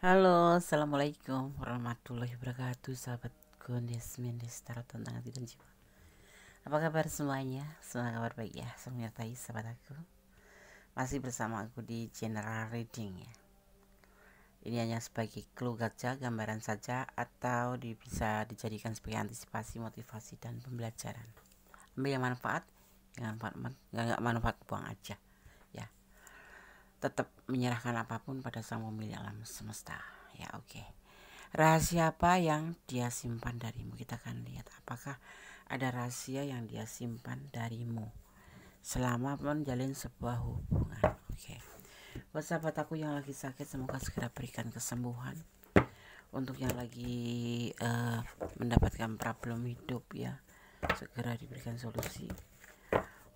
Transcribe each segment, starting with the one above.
Halo, assalamualaikum warahmatullahi wabarakatuh, sahabatku Desmin Destara tentang hati dan jiwa. Apa kabar semuanya? Semoga kabar baik ya. Saya menyertai sahabat aku. Masih bersama aku di general reading ya. Ini hanya sebagai clue saja, gambaran saja, atau bisa dijadikan sebagai antisipasi, motivasi dan pembelajaran. Ambil yang manfaat, jangan nggak manfaat buang aja ya. Tetap menyerahkan apapun pada sang pemilik alam semesta ya. Oke. Rahasia apa yang dia simpan darimu? Kita akan lihat apakah ada rahasia yang dia simpan darimu selama menjalin sebuah hubungan. Oke. Buat sahabat aku yang lagi sakit, semoga segera berikan kesembuhan. Untuk yang lagi mendapatkan problem hidup ya, segera diberikan solusi.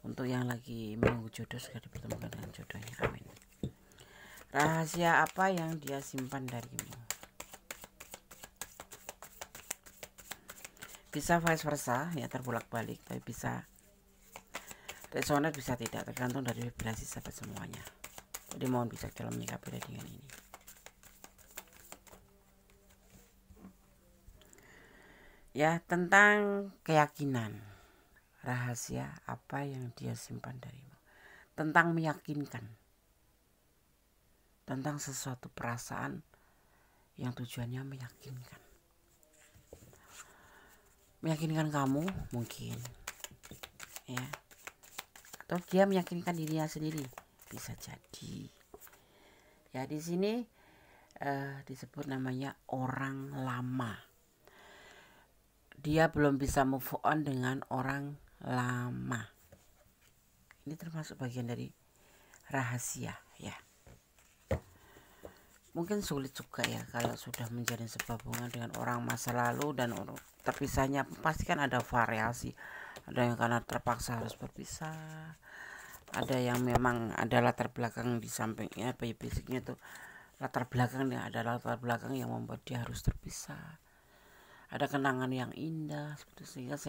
Untuk yang lagi menunggu jodoh, segera dipertemukan dengan jodohnya. Amin. Rahasia apa yang dia simpan darimu? Bisa vice versa ya, terbolak-balik, tapi bisa resonate bisa tidak, tergantung dari vibrasi sahabat semuanya. Jadi mohon bijak dalam menyikapi readingan ini ya. Tentang keyakinan, rahasia apa yang dia simpan darimu, tentang meyakinkan, tentang sesuatu perasaan yang tujuannya meyakinkan kamu mungkin ya, atau dia meyakinkan dirinya sendiri, bisa jadi ya. Di sini disebut namanya orang lama. Dia belum bisa move on dengan orang lama. Ini termasuk bagian dari rahasia ya. Mungkin sulit juga ya kalau sudah menjalin sebuah hubungan dengan orang masa lalu, dan terpisahnya pasti kan ada variasi. Ada yang karena terpaksa harus berpisah, ada yang memang ada latar belakang di sampingnya, basicnya tuh latar belakangnya, ada latar belakang yang membuat dia harus terpisah. Ada kenangan yang indah seperti, sehingga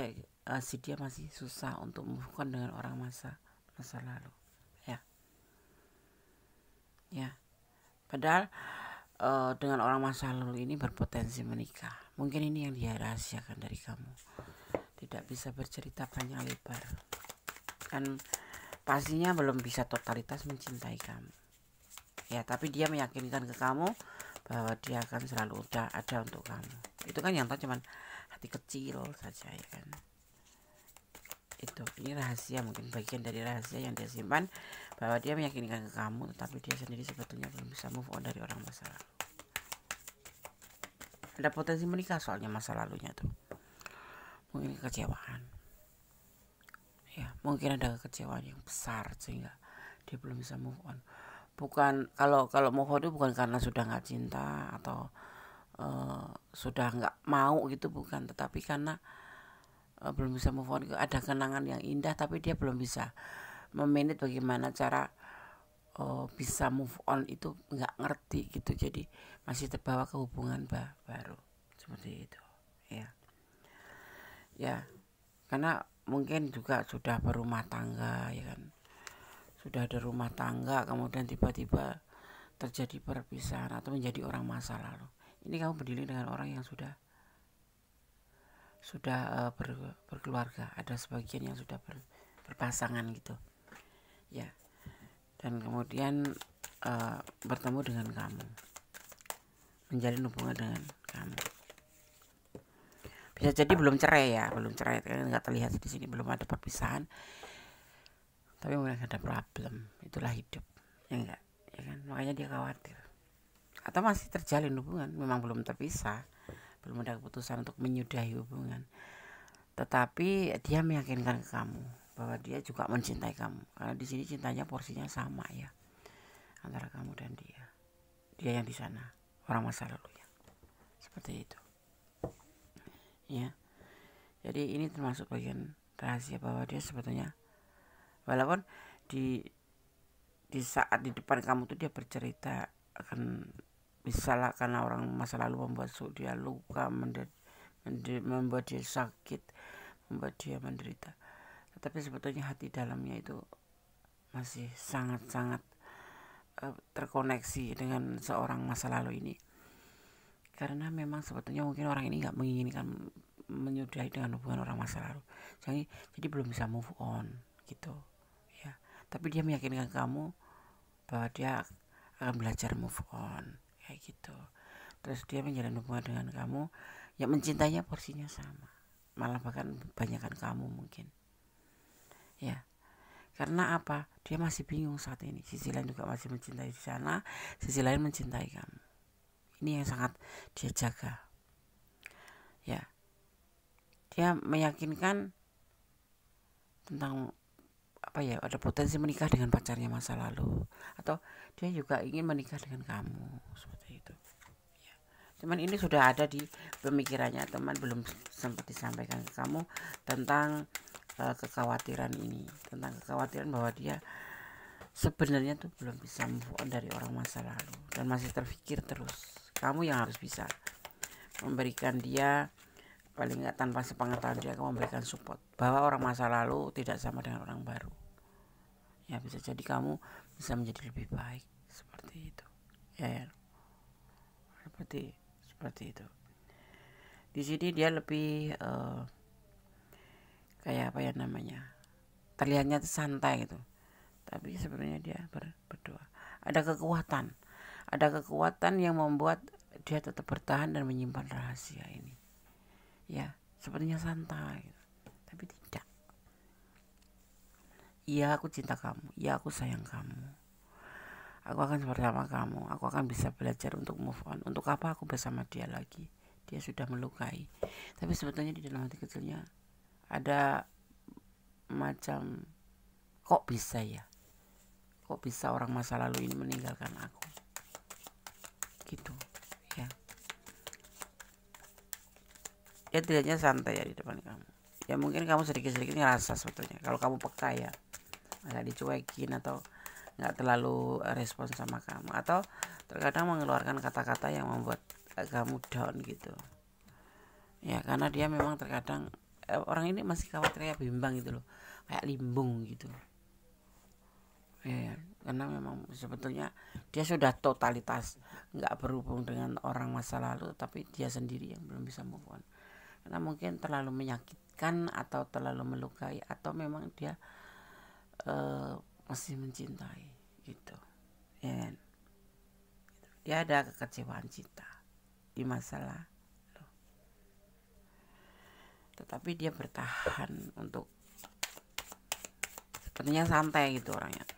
si dia masih susah untuk move on dengan orang masa lalu ya. Padahal dengan orang masa lalu ini berpotensi menikah. Mungkin ini yang dia rahasiakan dari kamu. Tidak bisa bercerita panjang lebar. Kan pastinya belum bisa totalitas mencintai kamu. Ya, tapi dia meyakinkan ke kamu bahwa dia akan selalu ada untuk kamu. Itu kan yang tahu cuman hati kecil saja ya kan. Ini rahasia, mungkin bagian dari rahasia yang dia simpan, bahwa dia meyakinkan ke kamu, tetapi dia sendiri sebetulnya belum bisa move on dari orang masa lalu. Ada potensi menikah soalnya masa lalunya tuh. Mungkin kekecewaan ya, mungkin ada kekecewaan yang besar sehingga dia belum bisa move on. Bukan, kalau move on itu bukan karena sudah nggak cinta atau sudah nggak mau gitu, bukan, tetapi karena belum bisa move on. Ada kenangan yang indah tapi dia belum bisa memanage bagaimana cara bisa move on, itu nggak ngerti gitu. Jadi masih terbawa ke hubungan baru seperti itu ya. Karena mungkin juga sudah berumah tangga ya kan, sudah ada rumah tangga, kemudian tiba-tiba terjadi perpisahan atau menjadi orang masa lalu. Ini kamu berdiri dengan orang yang sudah berkeluarga, ada sebagian yang sudah berpasangan gitu ya, dan kemudian bertemu dengan kamu, menjalin hubungan dengan kamu. Bisa jadi belum cerai ya, kan nggak terlihat di sini, belum ada perpisahan, tapi mungkin ada problem. Itulah hidup ya enggak ya kan, makanya dia khawatir. Atau masih terjalin hubungan, memang belum terpisah, belum ada keputusan untuk menyudahi hubungan, tetapi dia meyakinkan ke kamu bahwa dia juga mencintai kamu. Karena di sini cintanya porsinya sama ya, antara kamu dan dia yang di sana, orang masa lalunya, seperti itu ya. Jadi ini termasuk bagian rahasia bahwa dia sebetulnya, walaupun di saat di depan kamu tuh dia bercerita akan bisa lah, karena orang masa lalu membuat dia luka, membuat dia sakit, membuat dia menderita, tetapi sebetulnya hati dalamnya itu masih sangat-sangat terkoneksi dengan seorang masa lalu ini. Karena memang sebetulnya mungkin orang ini nggak menginginkan menyudahi dengan hubungan orang masa lalu, jadi belum bisa move on gitu ya. Tapi dia meyakinkan kamu bahwa dia akan belajar move on kayak gitu. Terus dia menjalin hubungan dengan kamu yang mencintainya porsinya sama, malah bahkan banyakkan kamu mungkin ya. Karena apa? Dia masih bingung saat ini. Sisi lain juga masih mencintai di sana, sisi lain mencintai kamu. Ini yang sangat dia jaga ya. Dia meyakinkan tentang apa ya, ada potensi menikah dengan pacarnya masa lalu, atau dia juga ingin menikah dengan kamu seperti itu ya. Cuman ini sudah ada di pemikirannya, teman belum sempat disampaikan ke kamu tentang kekhawatiran ini, tentang kekhawatiran bahwa dia sebenarnya tuh belum bisa move on dari orang masa lalu dan masih terpikir terus. Kamu yang harus bisa memberikan dia, paling nggak tanpa sepengetahuan dia, kamu memberikan support bahwa orang masa lalu tidak sama dengan orang baru ya. Bisa jadi kamu bisa menjadi lebih baik seperti itu ya. Seperti itu. Di sini dia lebih kayak apa ya namanya, terlihatnya santai gitu, tapi sebenarnya dia berdoa. Ada kekuatan yang membuat dia tetap bertahan dan menyimpan rahasia ini ya. Sepertinya santai gitu, tapi tidak. Iya, aku cinta kamu, iya aku sayang kamu, aku akan bersama kamu, aku akan bisa belajar untuk move on. Untuk apa aku bersama dia lagi? Dia sudah melukai. Tapi sebetulnya di dalam hati kecilnya ada macam, kok bisa ya, kok bisa orang masa lalu ini meninggalkan aku gitu ya. Dia tidaknya santai ya di depan kamu ya. Mungkin kamu sedikit-sedikit ngerasa sebetulnya kalau kamu peka ya, nggak dicuekin atau nggak terlalu respon sama kamu, atau terkadang mengeluarkan kata-kata yang membuat kamu down gitu ya. Karena dia memang terkadang orang ini masih khawatir, kayak bimbang gitu loh, kayak limbung gitu ya. Karena memang sebetulnya dia sudah totalitas nggak berhubung dengan orang masa lalu, tapi dia sendiri yang belum bisa move on. Karena mungkin terlalu menyakitkan atau terlalu melukai, atau memang dia masih mencintai gitu ya. Dia ada kekecewaan cinta di masa lalu, tetapi dia bertahan untuk, sepertinya santai gitu orangnya.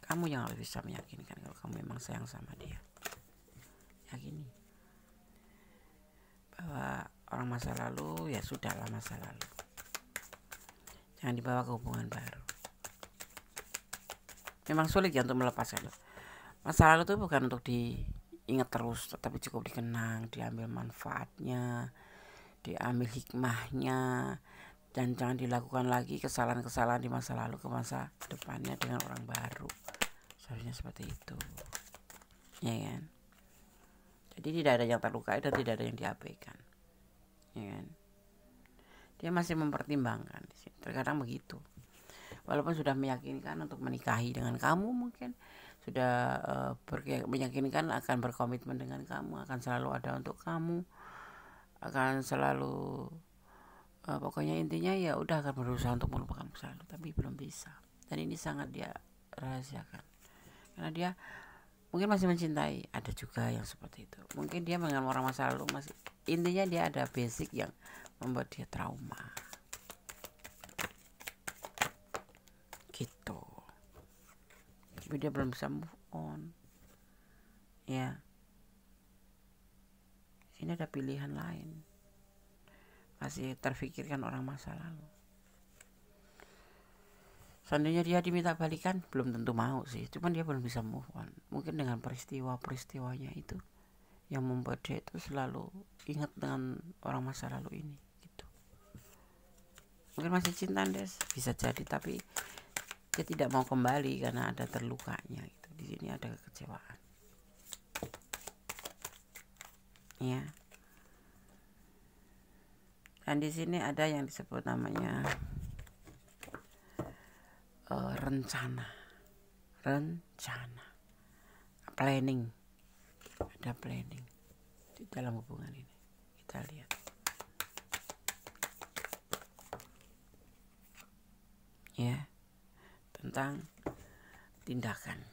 Kamu yang harus bisa meyakinkan kalau kamu memang sayang sama dia. Yakini bahwa orang masa lalu ya sudahlah masa lalu, jangan dibawa ke hubungan baru. Memang sulit ya untuk melepaskan. Masa lalu itu bukan untuk diingat terus, tetapi cukup dikenang, diambil manfaatnya, diambil hikmahnya, dan jangan dilakukan lagi kesalahan-kesalahan di masa lalu ke masa depannya dengan orang baru. Seharusnya seperti itu ya kan. Jadi tidak ada yang terlukai dan tidak ada yang diabaikan ya kan. Dia masih mempertimbangkan di sini. Terkadang begitu, walaupun sudah meyakinkan untuk menikahi dengan kamu, mungkin sudah meyakinkan akan berkomitmen dengan kamu, akan selalu ada untuk kamu, akan selalu pokoknya intinya ya udah akan berusaha untuk melupakan masa lalu, tapi belum bisa. Dan ini sangat dia rahasiakan karena dia mungkin masih mencintai. Ada juga yang seperti itu, mungkin dia dengan orang masa lalu masih, intinya dia ada basic yang membuat dia trauma gitu, tapi dia belum bisa move on ya. Ini ada pilihan lain, masih terfikirkan orang masa lalu. Seandainya dia diminta balikan, belum tentu mau sih, cuman dia belum bisa move on. Mungkin dengan peristiwanya itu yang membuat dia itu selalu ingat dengan orang masa lalu ini gitu. Mungkin masih cinta Des, bisa jadi, tapi dia tidak mau kembali karena ada terlukanya gitu. Di sini ada kekecewaan ya. Dan di sini ada yang disebut namanya rencana, planning. ada planning di dalam hubungan ini. Kita lihat ya, tentang tindakan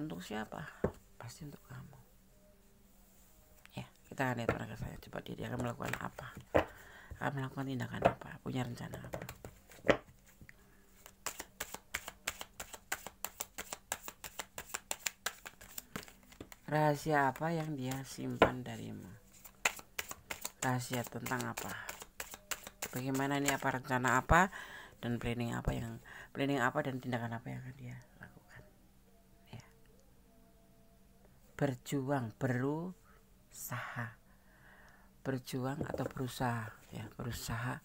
untuk siapa? Pasti untuk kamu ya. Kita akan lihat mereka saya, coba dia akan melakukan apa, akan melakukan tindakan apa, punya rencana apa. Rahasia apa yang dia simpan darimu? Rahasia tentang apa? Bagaimana ini, apa rencana apa dan planning apa dan tindakan apa yang akan dia lakukan ya. Berjuang atau berusaha ya, berusaha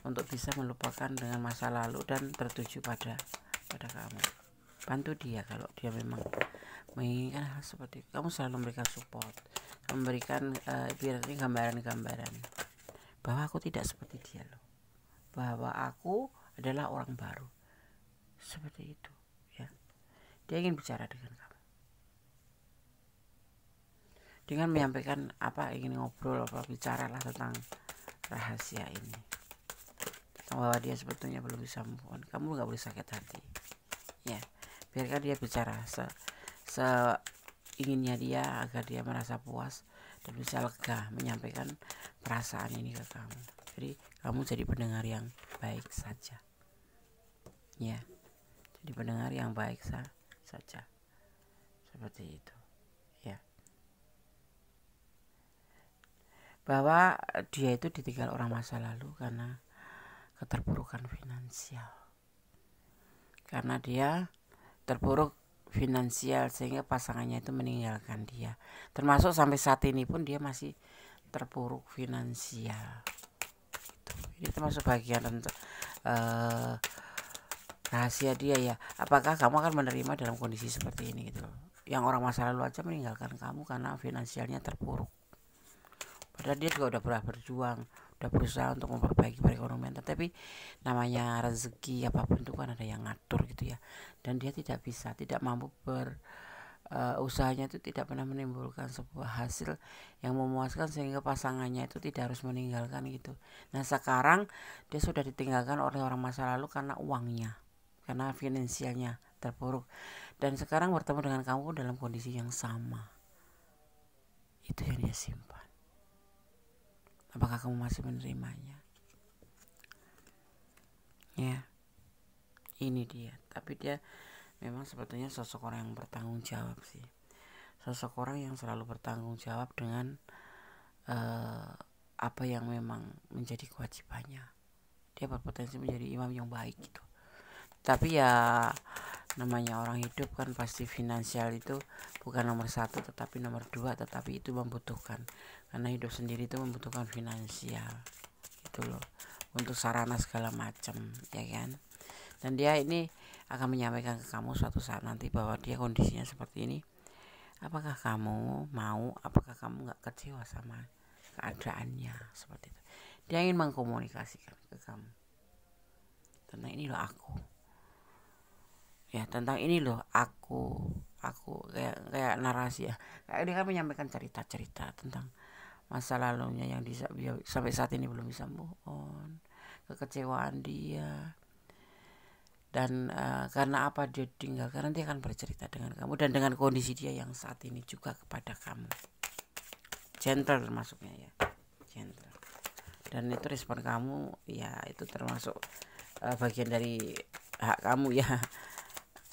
untuk bisa melupakan dengan masa lalu dan tertuju pada kamu. Bantu dia kalau dia memang menginginkan hal seperti itu. Kamu selalu memberikan support, memberikan ibaratnya gambaran-gambaran bahwa aku tidak seperti dia loh, bahwa aku adalah orang baru, seperti itu ya. Dia ingin bicara dengan kamu, dengan menyampaikan apa, ingin ngobrol apa, bicaralah tentang rahasia ini, bahwa dia sebetulnya belum bisa move on. Kamu nggak boleh sakit hati ya, biarkan dia bicara seinginnya dia, agar dia merasa puas dan bisa lega menyampaikan perasaan ini ke kamu. Jadi kamu jadi pendengar yang baik saja ya, jadi pendengar yang baik saja, seperti itu ya. Bahwa dia itu ditinggal orang masa lalu karena keterpurukan finansial, karena dia terpuruk finansial sehingga pasangannya itu meninggalkan dia. Termasuk sampai saat ini pun dia masih terpuruk finansial gitu. Ini termasuk bagian rahasia dia ya. Apakah kamu akan menerima dalam kondisi seperti ini gitu, yang orang masa lalu aja meninggalkan kamu karena finansialnya terpuruk, padahal dia juga udah berjuang, udah berusaha untuk memperbaiki perekonomian, tetapi namanya rezeki apapun itu kan ada yang ngatur gitu ya, dan dia tidak mampu usahanya itu tidak pernah menimbulkan sebuah hasil yang memuaskan sehingga pasangannya itu tidak harus meninggalkan gitu. Nah sekarang dia sudah ditinggalkan oleh orang masa lalu karena uangnya, karena finansialnya terpuruk, dan sekarang bertemu dengan kamu dalam kondisi yang sama. Itu yang dia simpan. Apakah kamu masih menerimanya? Ya, ini dia. Tapi dia memang sebetulnya sosok orang yang bertanggung jawab sih. Sosok orang yang selalu bertanggung jawab dengan apa yang memang menjadi kewajibannya. Dia berpotensi menjadi imam yang baik gitu. Tapi ya namanya orang hidup kan pasti finansial itu bukan nomor 1 tetapi nomor 2, tetapi itu membutuhkan, karena hidup sendiri itu membutuhkan finansial gitu loh, untuk sarana segala macam ya kan. Dan dia ini akan menyampaikan ke kamu suatu saat nanti bahwa dia kondisinya seperti ini. Apakah kamu mau, apakah kamu nggak kecewa sama keadaannya seperti itu. Dia ingin mengkomunikasikan ke kamu tentang ini loh aku ya, tentang ini loh aku kayak narasi ya, kayak dia kan menyampaikan cerita tentang masa lalunya yang sampai saat ini belum bisa move on, kekecewaan dia, dan karena apa dia tinggal, karena dia akan bercerita dengan kamu dan dengan kondisi dia yang saat ini juga kepada kamu. Gentle termasuknya ya, gentle. Dan itu respon kamu ya, itu termasuk bagian dari hak kamu ya.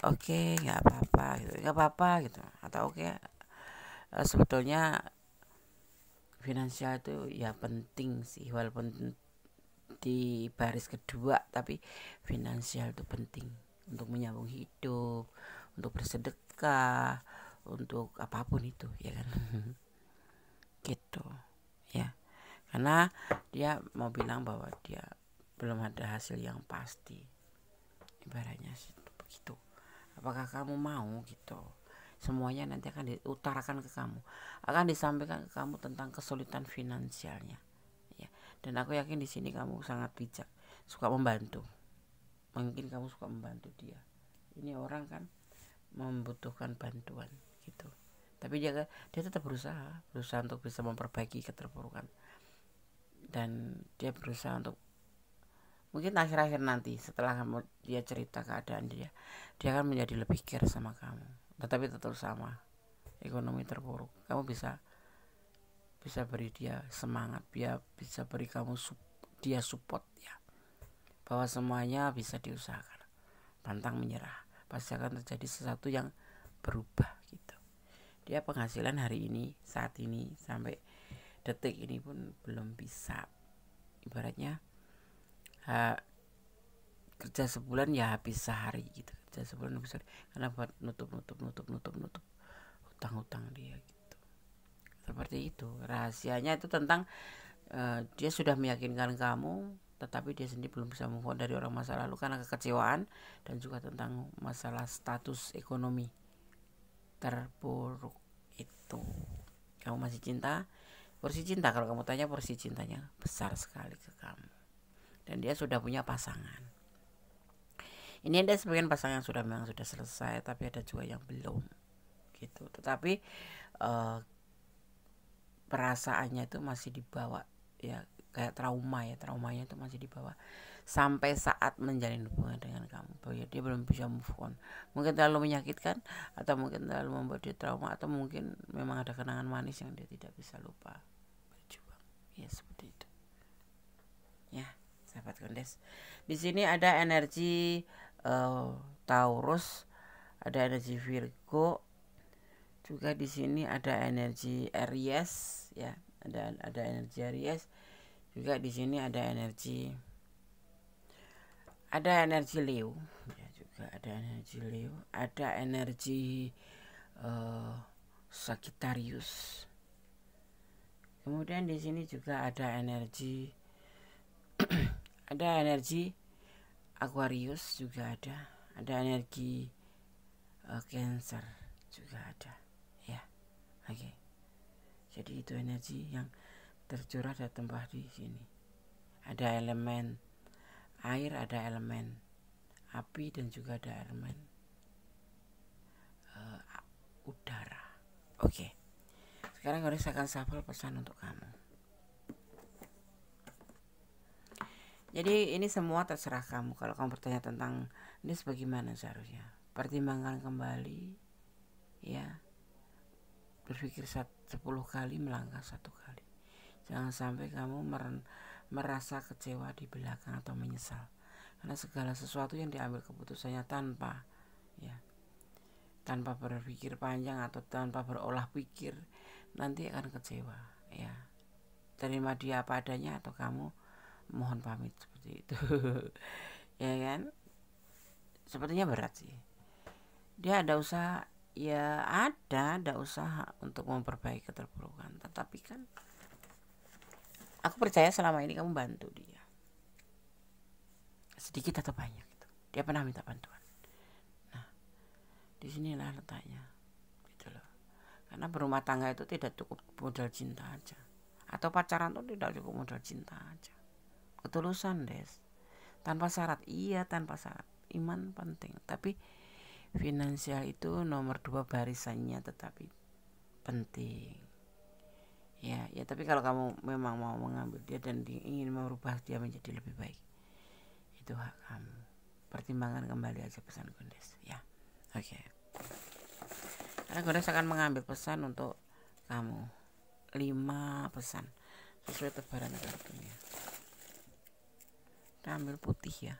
Oke, nggak apa-apa gitu, atau oke, sebetulnya finansial itu ya penting sih, walaupun di baris kedua, tapi finansial itu penting untuk menyambung hidup, untuk bersedekah, untuk apapun itu ya kan. Gitu ya, karena dia mau bilang bahwa dia belum ada hasil yang pasti, ibaratnya begitu. Apakah kamu mau gitu, semuanya nanti akan diutarakan ke kamu, akan disampaikan ke kamu tentang kesulitan finansialnya ya. Dan aku yakin di sini kamu sangat bijak, suka membantu, mungkin kamu suka membantu dia. Ini orang kan membutuhkan bantuan gitu. Tapi dia tetap berusaha untuk bisa memperbaiki keterpurukan, dan dia berusaha untuk mungkin akhir-akhir nanti setelah dia cerita keadaan dia akan menjadi lebih care sama kamu. Tetapi tetap sama, ekonomi terpuruk, kamu bisa beri dia semangat, dia bisa beri kamu dia support ya, bahwa semuanya bisa diusahakan, pantang menyerah, pasti akan terjadi sesuatu yang berubah gitu. Dia penghasilan hari ini, saat ini sampai detik ini pun belum bisa, ibaratnya kerja sebulan ya habis sehari gitu, kerja sebulan habis sehari, karena buat nutup hutang-hutang dia gitu. Seperti itu rahasianya, itu tentang dia sudah meyakinkan kamu, tetapi dia sendiri belum bisa move on dari orang masa lalu karena kekecewaan, dan juga tentang masalah status ekonomi terpuruk itu. Kamu masih cinta, porsi cinta, kalau kamu tanya porsi cintanya besar sekali ke kamu, dan dia sudah punya pasangan. Ini ada sebagian pasangan yang memang sudah selesai, tapi ada juga yang belum gitu. Tetapi perasaannya itu masih dibawa ya, kayak traumanya itu masih dibawa sampai saat menjalin hubungan dengan kamu, bahwa dia belum bisa move on. Mungkin terlalu menyakitkan, atau mungkin terlalu membuat dia trauma, atau mungkin memang ada kenangan manis yang dia tidak bisa lupa. Berjuang ya, seperti itu ya sahabat Kondes. Di sini ada energi Taurus, ada energi Virgo, juga di sini ada energi Aries ya, ada energi Aries juga. Di sini ada energi Leo ya, juga ada energi Leo, ada energi Sagittarius. Kemudian di sini juga ada energi Aquarius juga ada energi Cancer juga ada ya. Oke. Jadi itu energi yang tercurah dan tumpah di sini. Ada elemen air, ada elemen api, dan juga ada elemen udara. Oke. Sekarang saya akan shuffle pesan untuk kamu. Jadi ini semua terserah kamu. Kalau kamu bertanya tentang ini sebagaimana, seharusnya pertimbangkan kembali ya, berpikir 10 kali, melangkah 1 kali. Jangan sampai kamu merasa kecewa di belakang atau menyesal, karena segala sesuatu yang diambil keputusannya tanpa berpikir panjang atau tanpa berolah pikir, nanti akan kecewa ya. Terima dia apa adanya, atau kamu mohon pamit, seperti itu. Ya kan, sepertinya berat sih. Dia ada usaha ya, ada usaha untuk memperbaiki keterpurukan, tetapi kan aku percaya selama ini kamu bantu dia sedikit atau banyak gitu. Dia pernah minta bantuan. Nah, disinilah letaknya gitu loh. Karena berumah tangga itu tidak cukup modal cinta aja, atau pacaran itu tidak cukup modal cinta aja. Ketulusan, Des, tanpa syarat. Iya, tanpa syarat. Iman penting, tapi finansial itu nomor 2 barisannya, tetapi penting ya. Tapi kalau kamu memang mau mengambil dia dan ingin merubah dia menjadi lebih baik, itu hak kamu. Pertimbangkan kembali aja pesan Gondes ya. Oke. Karena Gondes akan mengambil pesan untuk kamu 5 pesan sesuai tebaran kartunya. Kita ambil putih ya.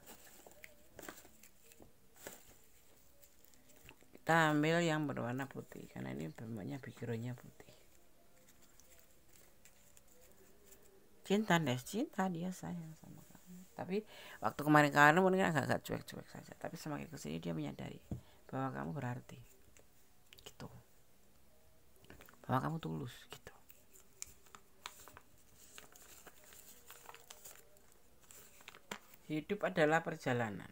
Kita ambil yang berwarna putih karena ini bentuknya backgroundnya putih. Cinta, Des, cinta, dia sayang sama kamu. Tapi waktu kemarin mungkin agak cuek-cuek saja, tapi semakin kesini dia menyadari bahwa kamu berarti gitu, bahwa kamu tulus gitu. Hidup adalah perjalanan.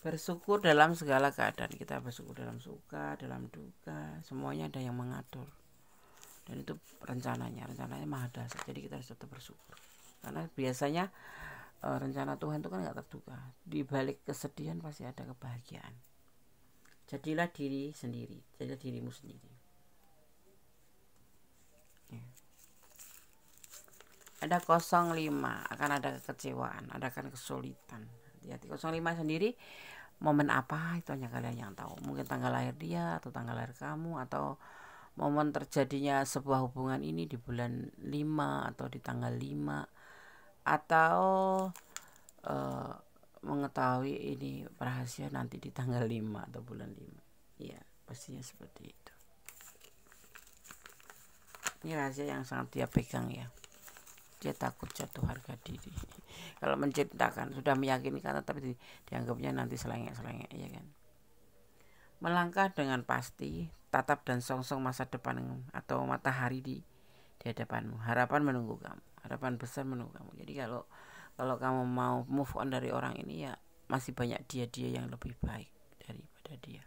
Bersyukur dalam segala keadaan. Kita bersyukur dalam suka, dalam duka, semuanya ada yang mengatur. Dan itu rencananya maha dahsyat. Jadi kita harus tetap bersyukur. Karena biasanya rencana Tuhan itu kan nggak terduga. Di balik kesedihan pasti ada kebahagiaan. Jadilah diri sendiri, jadilah dirimu sendiri. Ya. Ada 05, akan ada kekecewaan, ada akan kesulitan. Hati-hati. 05 sendiri, momen apa itu hanya kalian yang tahu. Mungkin tanggal lahir dia atau tanggal lahir kamu, atau momen terjadinya sebuah hubungan ini di bulan 5 atau di tanggal 5, atau mengetahui ini rahasia nanti di tanggal 5 atau bulan 5. Ya, pastinya seperti itu. Ini rahasia yang sangat dia pegang ya. Dia takut jatuh harga diri. Kalau menceritakan sudah meyakinkan, tapi dianggapnya nanti selengek-selengek, ya kan. Melangkah dengan pasti, tatap dan songsong masa depan atau matahari di hadapanmu. Harapan menunggu kamu, harapan besar menunggu kamu. Jadi kalau kamu mau move on dari orang ini, ya masih banyak dia yang lebih baik daripada dia.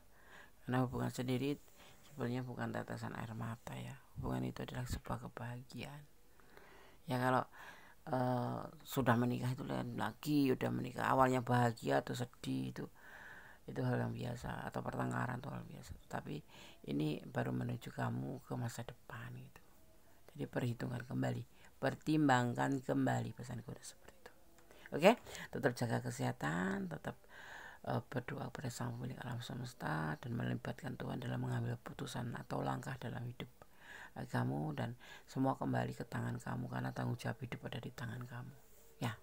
Karena hubungan sendiri sebenarnya bukan tetesan air mata ya. Hubungan itu adalah sebuah kebahagiaan. Ya kalau sudah menikah itu lain lagi. Udah menikah awalnya bahagia atau sedih, itu hal yang biasa, atau pertengkaran itu hal biasa. Tapi ini baru menuju kamu ke masa depan gitu. Jadi perhitungan kembali, pertimbangkan kembali, pesanku udah seperti itu. Oke, tetap jaga kesehatan, tetap berdoa kepada Sang Pemilik alam semesta, dan melibatkan Tuhan dalam mengambil keputusan atau langkah dalam hidup kamu, dan semua kembali ke tangan kamu, karena tanggung jawab hidup ada di tangan kamu. Ya,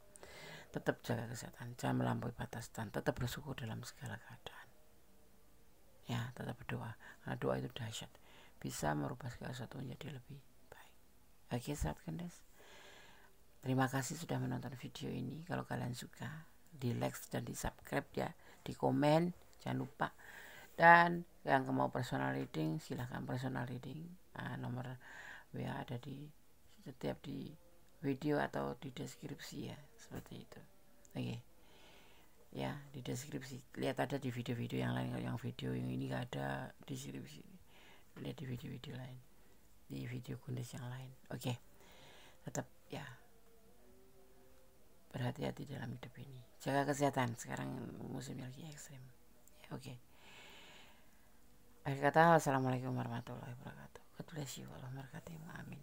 tetap jaga kesehatan, jangan melampaui batas, dan tetap bersyukur dalam segala keadaan. Ya, tetap berdoa, karena doa itu dahsyat, bisa merubah segala sesuatu menjadi lebih baik. Oke, sahabat Gendes, terima kasih sudah menonton video ini. Kalau kalian suka, di like dan di subscribe ya, di komen jangan lupa. Dan yang mau personal reading, silahkan personal reading. Nomor WA ada di setiap di video atau di deskripsi ya, seperti itu. Oke. Ya, di deskripsi. Lihat ada di video-video yang lain. Yang video yang ini gak ada deskripsi, lihat di video-video lain, di video Gundes yang lain. Oke. Tetap ya, berhati-hati dalam hidup ini. Jaga kesehatan. Sekarang musimnya lagi ekstrim. Ya, oke. Akhir kata, wassalamualaikum warahmatullahi wabarakatuh. God bless you. Amin.